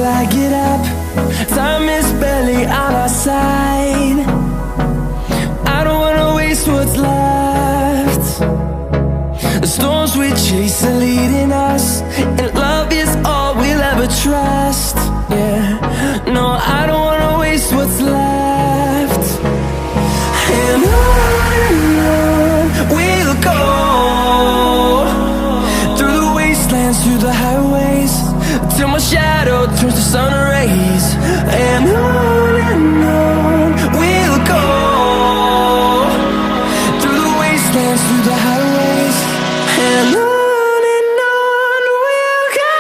I get up. Time is barely on our side. I don't wanna waste what's left. The storms we chase are leading us, and love is all we'll ever trust. Yeah, no, I don't wanna waste what's left. And on we'll go, through the wastelands, through the highways, till my shadow turns to sun rays. And on we'll go, through the wastelands, through the highways, and on we'll go.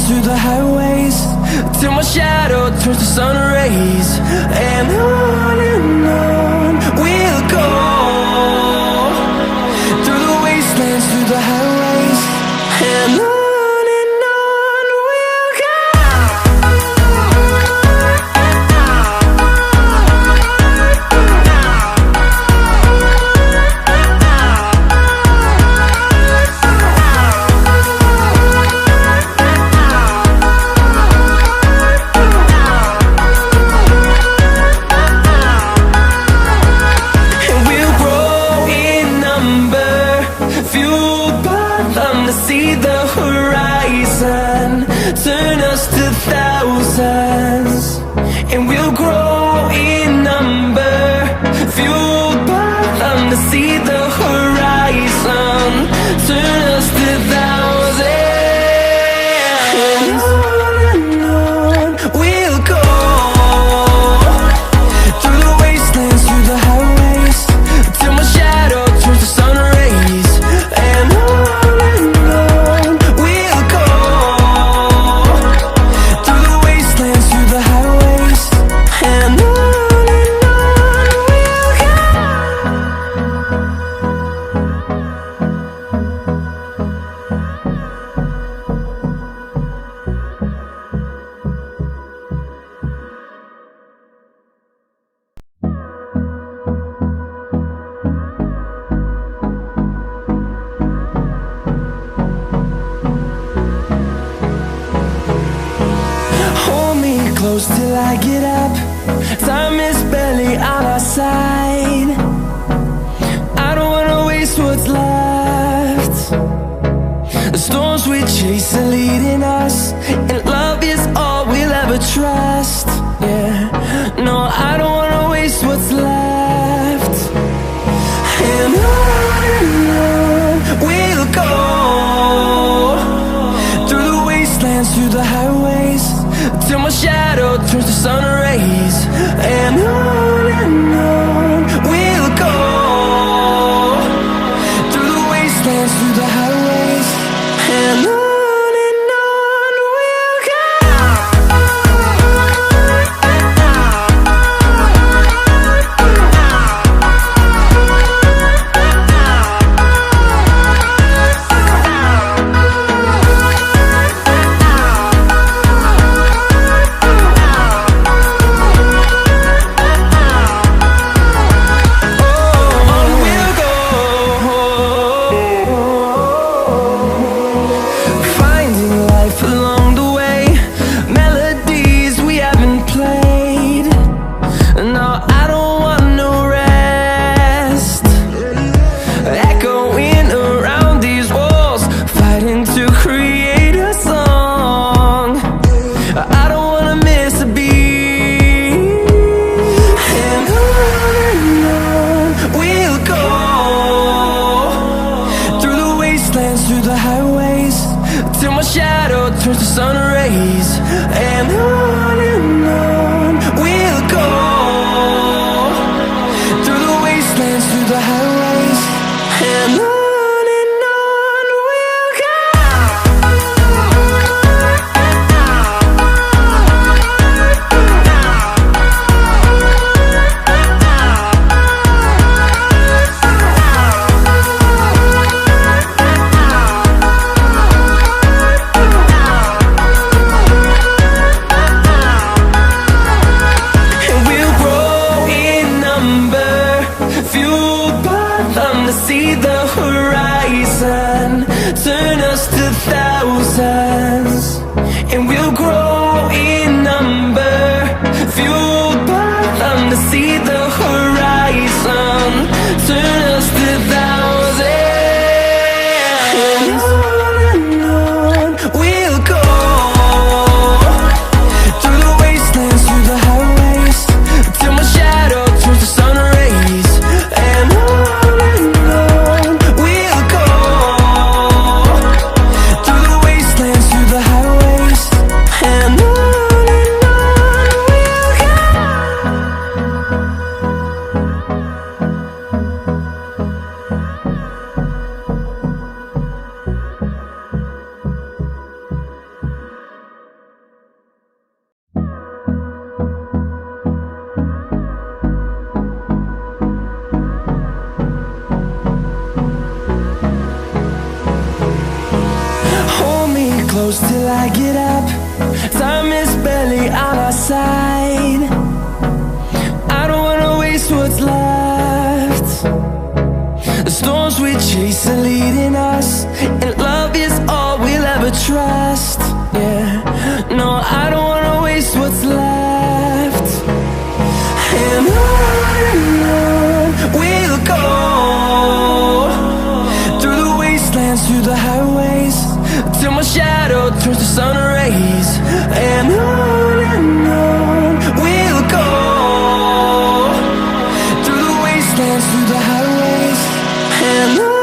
Through the highways, till my shadow turns to sun rays. And on we'll go, through the wastelands, through the highways, and on we'll go. See the horizon, turn us to thousands, and we'll grow in number, fueled by them. To see the horizon, turn us to thousands, and on we'll go, through the wastelands, through the highways, till my shadow turns to sun rays. And on close till I get up. Time is barely on our side. I don't wanna waste what's left. The storms we chase are leading us, and love is all we'll ever trust. Yeah, no, I don't wanna waste what's left. And on we'll go, through the wastelands, through the highways, till my shadow turns to sun rays. And on we'll go, through the wastelands, through the highways, and on we'll go. turns to sun rays, and on we'll go, through the wastelands, through the highways, and on we'll go. See the horizon, turn us to thousands, and we'll grow in number, fueled by them to see the horizon, turn us to thousands, and on we'll go, through the wastelands, through the highways, till my shadow turns to sun rays, and on close till I get up. Time is barely on our side. I don't wanna waste what's left. The storms we chase are leading us, and love is all we'll ever trust. Yeah, no, I don't wanna waste what's left. And on we'll go, through the wastelands, through the highways, till my shadow turns to sun rays, and on we'll go, through the wastelands, through the highways, and on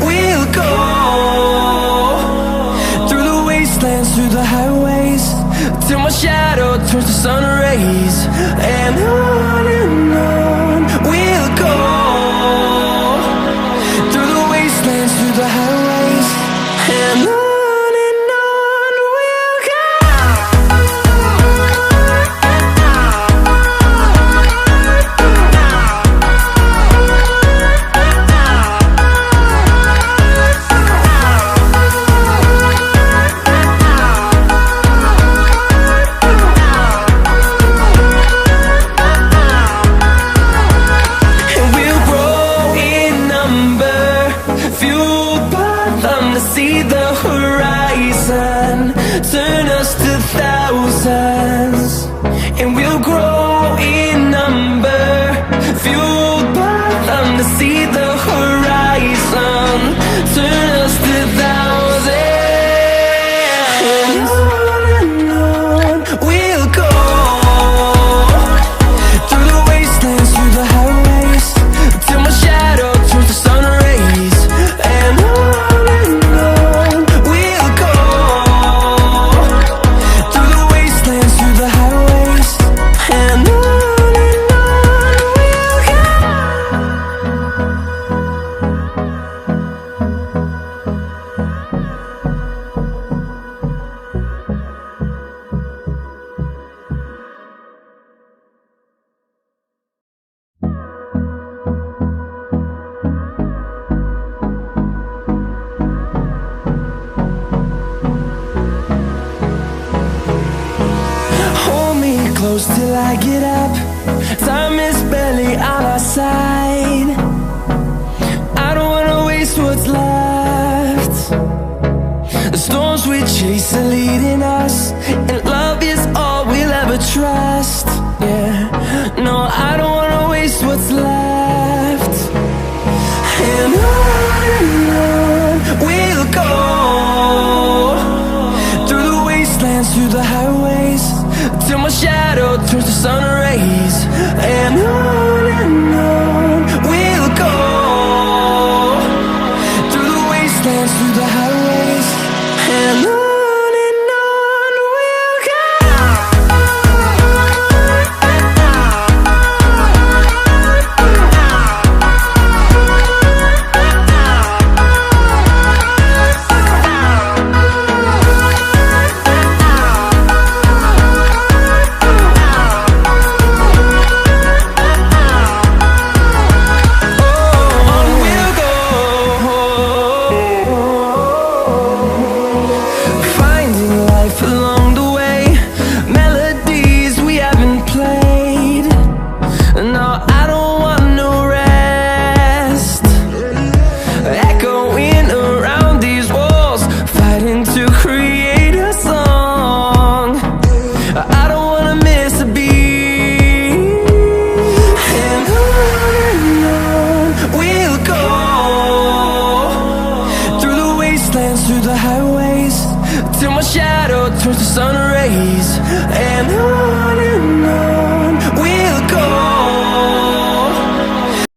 we'll go. Through the highways, till my shadow turns to sun rays, and on we'll go, through the wastelands, through the highways, and on we'll go. Fueled by close till I get up. Time is barely on our side. I don't wanna waste what's left. The storms we chase are leading us, and love is all we'll ever trust. Yeah, no, I don't wanna waste what's left. And on we'll go, through the wastelands, through the highways, till my shadow turns to sun rays. And on we'll go, through the wastelands, through the highways, and on we'll go. Through the highways, till my shadow turns to sun rays.